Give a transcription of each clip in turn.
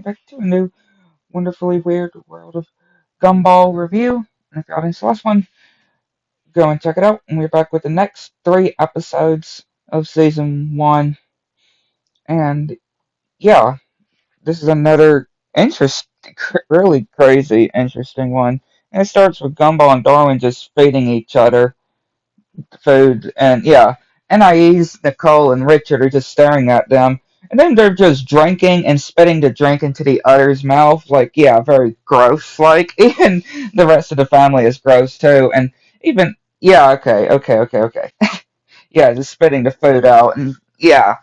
back to a new, wonderfully weird world of Gumball review. And if you haven't seen the last one, go and check it out. And we're back with the next 3 episodes of season 1. And yeah, this is another interesting, really crazy, interesting one. And it starts with Gumball and Darwin just feeding each other food, and yeah, NIE's Nicole and Richard are just staring at them, and then they're just drinking and spitting the drink into the other's mouth, like yeah, very gross. Like even the rest of the family is gross too, and even yeah, okay, yeah, just spitting the food out, and yeah,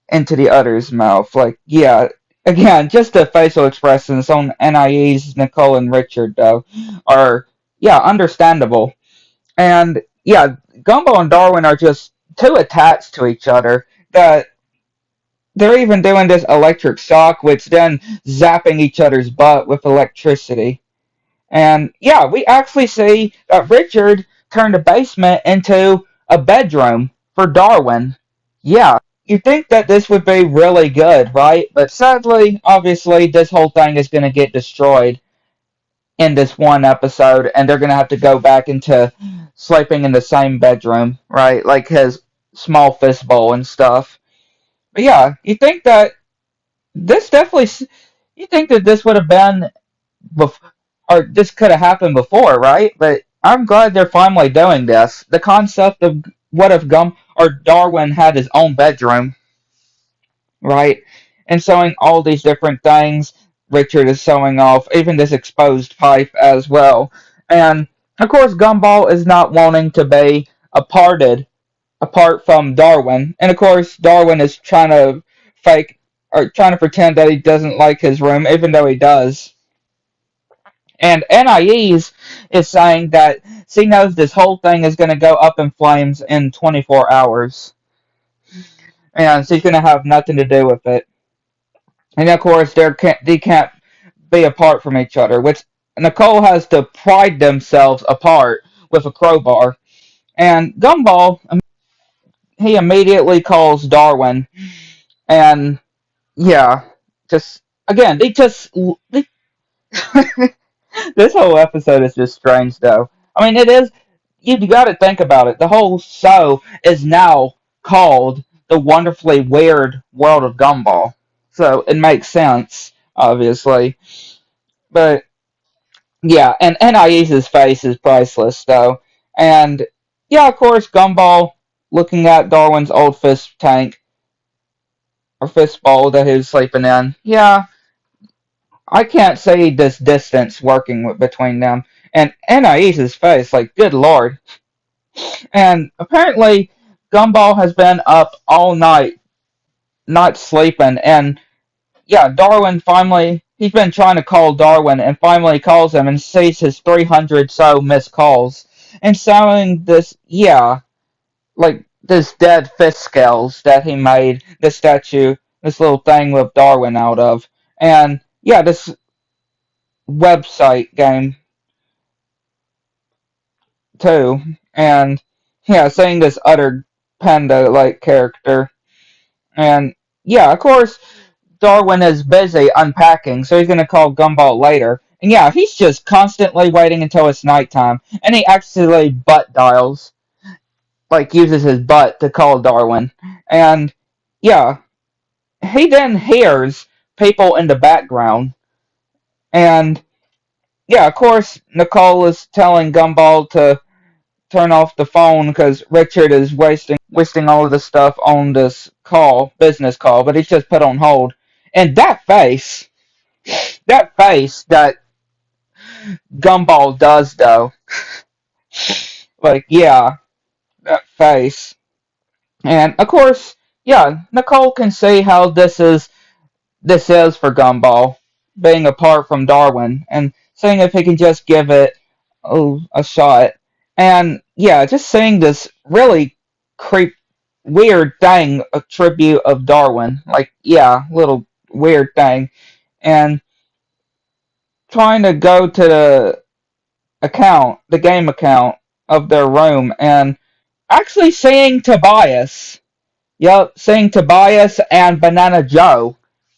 into the other's mouth, like yeah. Again, just the facial expressions on NIE's Nicole and Richard though are yeah understandable. And yeah, Gumball and Darwin are just too attached to each other that they're even doing this electric shock, which then zapping each other's butt with electricity. And yeah, we actually see that Richard turned the basement into a bedroom for Darwin. Yeah, you think that this would be really good, right? But sadly, obviously, this whole thing is going to get destroyed in this 1 episode, and they're gonna have to go back into sleeping in the same bedroom, right? Like his small fistbowl and stuff. But yeah, you think that this definitely, you think that this would have been, or this could have happened before, right? But I'm glad they're finally doing this. The concept of what if or Darwin had his own bedroom, right? And sewing all these different things. Richard is sewing off even this exposed pipe as well. And of course, Gumball is not wanting to be apart from Darwin. And of course, Darwin is trying to fake or trying to pretend that he doesn't like his room, even though he does. And NIE's is saying that she knows this whole thing is going to go up in flames in 24 hours. And she's going to have nothing to do with it. And of course, they can't be apart from each other, which Nicole has to pry themselves apart with a crowbar. And Gumball, he immediately calls Darwin, and yeah, just again, this whole episode is just strange, though. I mean, it is. You got to think about it. The whole show is now called the wonderfully weird world of Gumball, so it makes sense, obviously. But yeah, and NIE's face is priceless, though. And yeah, of course, Gumball looking at Darwin's old fist tank or fist bowl that he was sleeping in. Yeah, I can't see this distance working between them. And NIE's face, like, good lord. And apparently, Gumball has been up all night, not sleeping. And yeah, Darwin finally, he's been trying to call Darwin and finally calls him and sees his 300 so missed calls. And showing this, yeah, like this dead fish scales that he made, the statue, this little thing with Darwin out of. And yeah, this website game too. And yeah, seeing this other panda like character. And yeah, of course, Darwin is busy unpacking, so he's going to call Gumball later. And yeah, he's just constantly waiting until it's nighttime, and he actually butt dials, like uses his butt to call Darwin. And yeah, he then hears people in the background, and yeah, of course, Nicole is telling Gumball to turn off the phone because Richard is wasting all of the stuff on this business call, but he's just put on hold. And that face that Gumball does though, like yeah, that face. And of course, yeah, Nicole can see how this is for Gumball, being apart from Darwin, and seeing if he can just give it a shot. And yeah, just seeing this really creep weird thing, a tribute of Darwin, like yeah, little weird thing, and trying to go to the game account of their room, and actually seeing Tobias. Yup, seeing Tobias and Banana Joe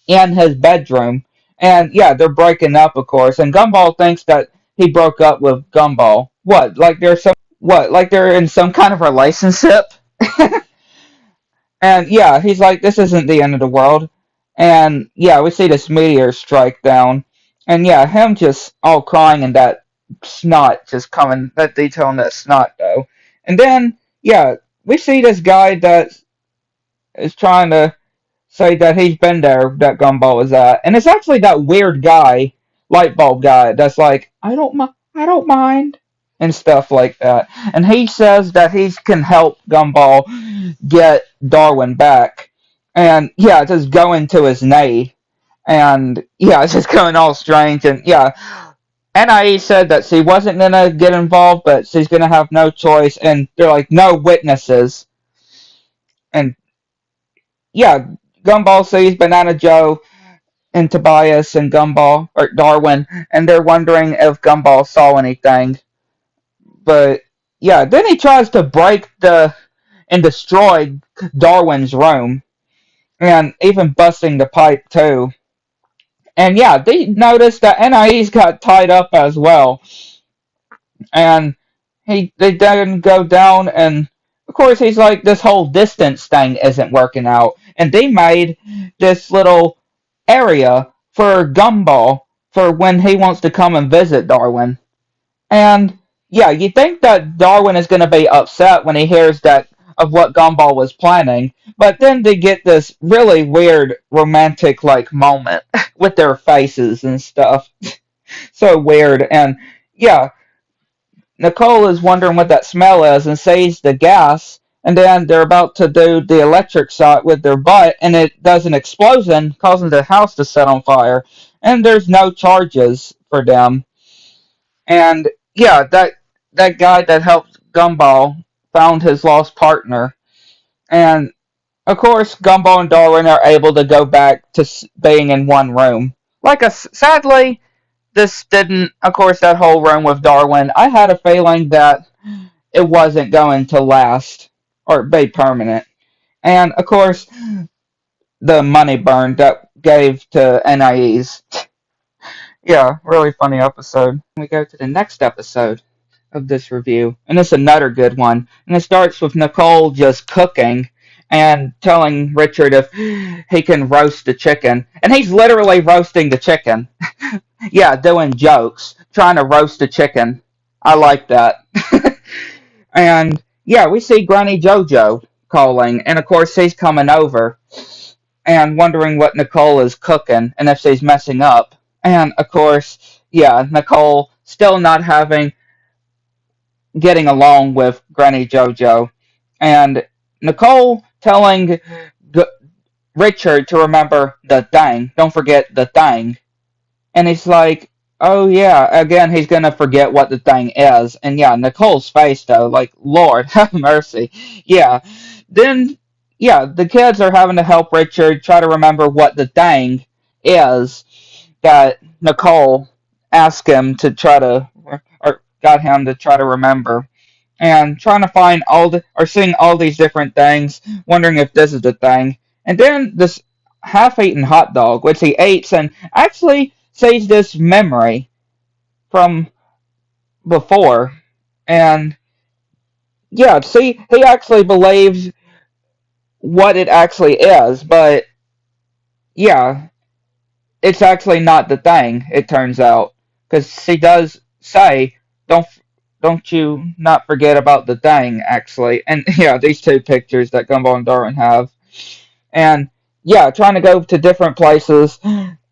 in his bedroom. And yeah, they're breaking up, of course. And Gumball thinks that he broke up with Gumball. Like they're in some kind of relationship? And yeah, he's like, this isn't the end of the world. And yeah, we see this meteor strike down. And yeah, him just all crying and that snot just coming, that detail on that snot though. And then, yeah, we see this guy that is trying to say that he's been there, that Gumball was at. And it's actually that weird guy, light bulb guy, that's like, I don't mind, and stuff like that. And he says that he can help Gumball get Darwin back. And yeah, just going to his knee. And yeah, it's just going all strange. And yeah, NIE said that she wasn't going to get involved, but she's going to have no choice. And they're like, no witnesses. And yeah, Gumball sees Banana Joe and Tobias and Gumball, or Darwin, and they're wondering if Gumball saw anything. But yeah, then he tries to break the and destroy Darwin's room, and even busting the pipe too. And yeah, they noticed that NIE's got tied up as well, and they then go down, and of course he's like, this whole distance thing isn't working out, and they made this little area for Gumball for when he wants to come and visit Darwin. And yeah, you think that Darwin is going to be upset when he hears that of what Gumball was planning, but then they get this really weird romantic like moment with their faces and stuff. So weird. And yeah, Nicole is wondering what that smell is and sees the gas, and then they're about to do the electric shot with their butt, and it does an explosion, causing the house to set on fire. And there's no charges for them. And yeah, that guy that helped Gumball found his lost partner. And of course, Gumball and Darwin are able to go back to being in one room. Sadly, this didn't, of course, that whole room with Darwin, I had a feeling that it wasn't going to last or be permanent. And of course, the money burn that gave to NIEs. Yeah, really funny episode. We go to the next episode of this review, and it's another good one. And it starts with Nicole just cooking and telling Richard if he can roast the chicken. And he's literally roasting the chicken. Yeah, doing jokes, trying to roast the chicken. I like that. And yeah, we see Granny JoJo calling, and of course she's coming over and wondering what Nicole is cooking and if she's messing up. And of course, yeah, Nicole still not getting along with Granny JoJo, and Nicole telling G- Richard to remember the thing. Don't forget the thing. And he's like, oh yeah, again, he's gonna forget what the thing is. And yeah, Nicole's face though, like, Lord, have mercy. Yeah. Then, yeah, the kids are having to help Richard try to remember what the thing is that Nicole asked him to try to, or got him to try to remember. And trying to find or seeing all these different things, wondering if this is the thing. And then this half-eaten hot dog, which he eats and actually saves this memory from before. And yeah, see, he actually believes what it actually is, but yeah, it's actually not the thing, it turns out. Because she does say, don't don't you not forget about the thing, actually. And yeah, these two pictures that Gumball and Darwin have. And yeah, trying to go to different places,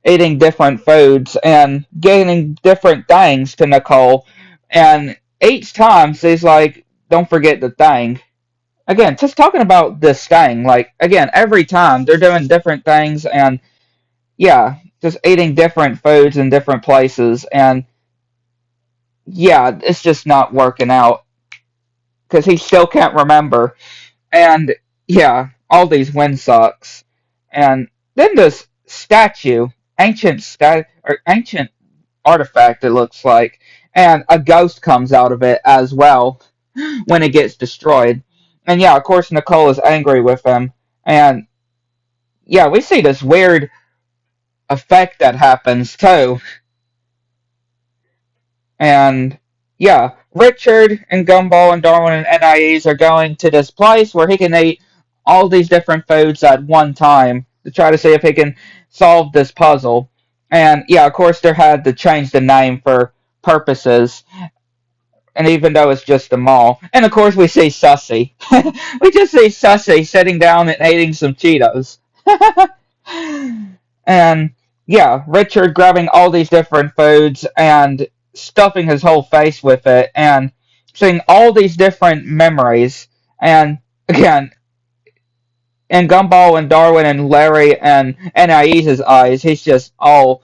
eating different foods, and getting different things to Nicole. And each time she's like, don't forget the thing. Again, just talking about this thing, like, again, every time they're doing different things, and yeah, just eating different foods in different places. And yeah, it's just not working out because he still can't remember. And yeah, all these windsocks. And then this statue, ancient artifact it looks like, and a ghost comes out of it as well when it gets destroyed. And yeah, of course Nicole is angry with him. And yeah, we see this weird effect that happens too. And yeah, Richard and Gumball and Darwin and NIEs are going to this place where he can eat all these different foods at one time to try to see if he can solve this puzzle. And yeah, of course, they had to change the name for purposes, and even though it's just a mall. And of course, we see Sussy. We just see Sussy sitting down and eating some Cheetos. And yeah, Richard grabbing all these different foods and stuffing his whole face with it and seeing all these different memories. And again, in Gumball and Darwin and Larry and Anais' eyes, he's just all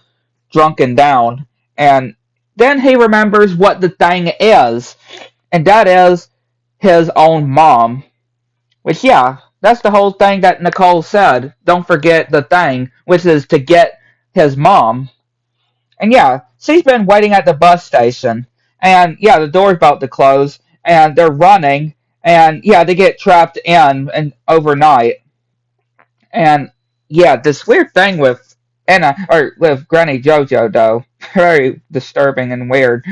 drunken down. And then he remembers what the thing is, and that is his own mom. Which, yeah, that's the whole thing that Nicole said. Don't forget the thing, which is to get his mom. And yeah, she's been waiting at the bus station. And yeah, the door's about to close. And they're running. And yeah, they get trapped in and overnight. And yeah, this weird thing with Anna or with Granny Jojo though. Very disturbing and weird.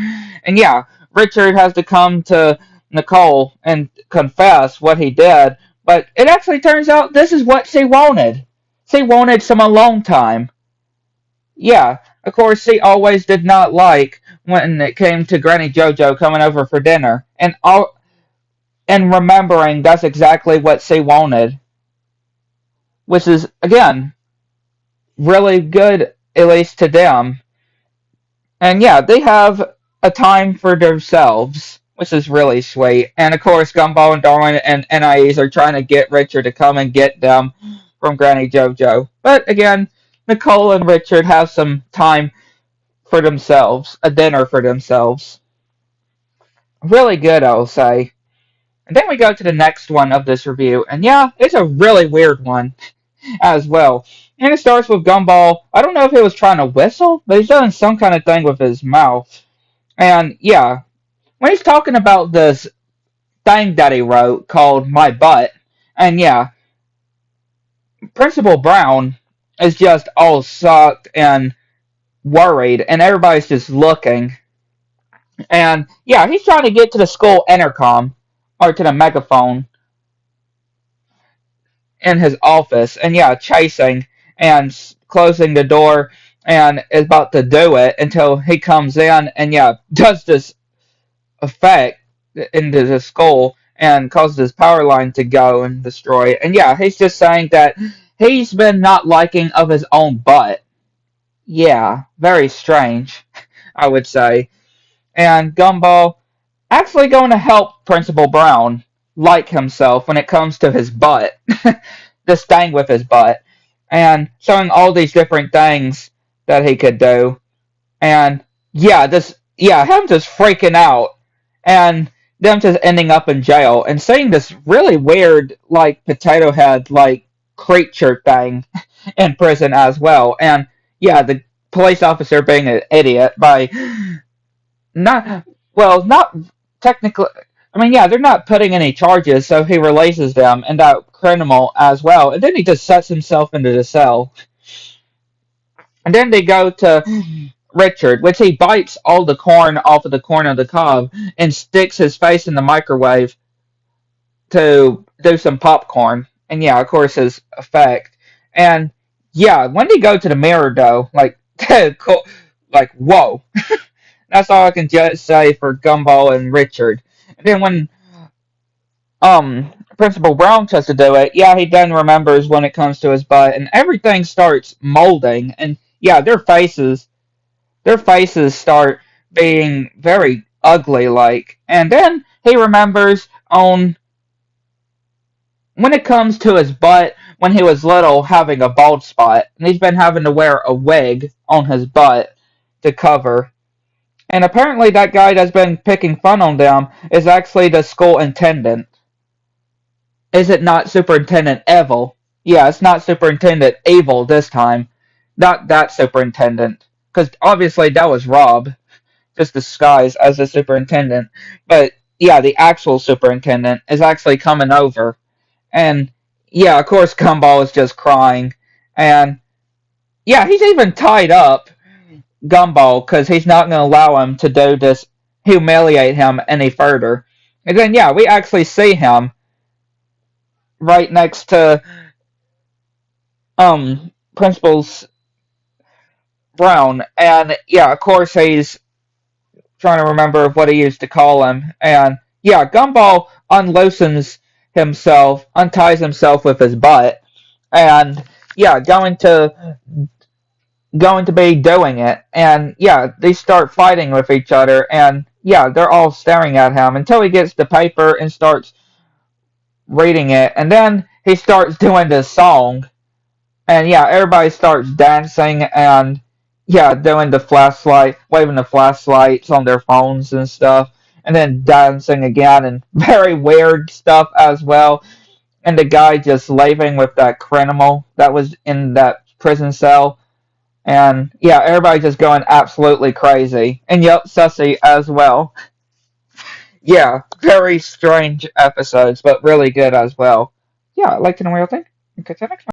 And yeah, Richard has to come to Nicole and confess what he did, but it actually turns out this is what she wanted. She wanted some alone time. Yeah, of course she always did not like when it came to Granny Jojo coming over for dinner. And remembering that's exactly what she wanted. Which is again really good, at least to them. And yeah, they have a time for themselves, which is really sweet. And of course, Gumball and Darwin and NIEs are trying to get Richard to come and get them from Granny JoJo. But again, Nicole and Richard have some time for themselves, a dinner for themselves. Really good, I'll say. And then we go to the next one of this review, and yeah, it's a really weird one as well. And it starts with Gumball. I don't know if he was trying to whistle, but he's doing some kind of thing with his mouth. And yeah, when he's talking about this thing that he wrote called My Butt, and yeah, Principal Brown is just all sucked and worried, and everybody's just looking. And yeah, he's trying to get to the school intercom, or to the megaphone in his office, and yeah, chasing and closing the door, and is about to do it until he comes in, and yeah, does this effect into his skull and causes his power line to go and destroy it. And yeah, he's just saying that he's been not liking of his own butt. Yeah, very strange, I would say. And Gumball actually going to help Principal Brown like himself when it comes to his butt. This thing with his butt. And showing all these different things that he could do. And yeah, him just freaking out and them just ending up in jail and seeing this really weird like potato head like creature thing in prison as well. And yeah, the police officer being an idiot by not technically. I mean, yeah, they're not putting any charges, so he releases them and that criminal as well. And then he just sets himself into the cell. And then they go to Richard, which he bites all the corn off of the corn of the cob and sticks his face in the microwave to do some popcorn. And yeah, of course, his effect. And yeah, when they go to the mirror, though, like, cool, like, whoa. That's all I can just say for Gumball and Richard. And then when Principal Brown tries to do it, yeah, he then remembers when it comes to his butt, and everything starts molding. And yeah, their faces start being very ugly like. And then he remembers on when it comes to his butt when he was little having a bald spot, and he's been having to wear a wig on his butt to cover. And apparently that guy that's been picking fun on them is actually the school intendant. Is it not Superintendent Evil? Yeah, it's not Superintendent Evil this time. Not that superintendent. Because obviously that was Rob, just disguised as the superintendent. But yeah, the actual superintendent is actually coming over. And yeah, of course Gumball is just crying. And yeah, he's even tied up Gumball because he's not going to allow him to do this, humiliate him any further. And then, yeah, we actually see him right next to Principal's Brown, and yeah, of course he's trying to remember what he used to call him, and yeah, Gumball unties himself with his butt, and yeah, going to be doing it, and yeah, they start fighting with each other, and yeah, they're all staring at him until he gets the paper and starts reading it, and then he starts doing this song, and yeah, everybody starts dancing and yeah, doing the flashlight, waving the flashlights on their phones and stuff, and then dancing again, and very weird stuff as well. And the guy just leaving with that criminal that was in that prison cell. And yeah, everybody just going absolutely crazy. And yep, Sussy as well. Yeah, very strange episodes, but really good as well. Yeah, I'd like to know what you think. Okay, till next time.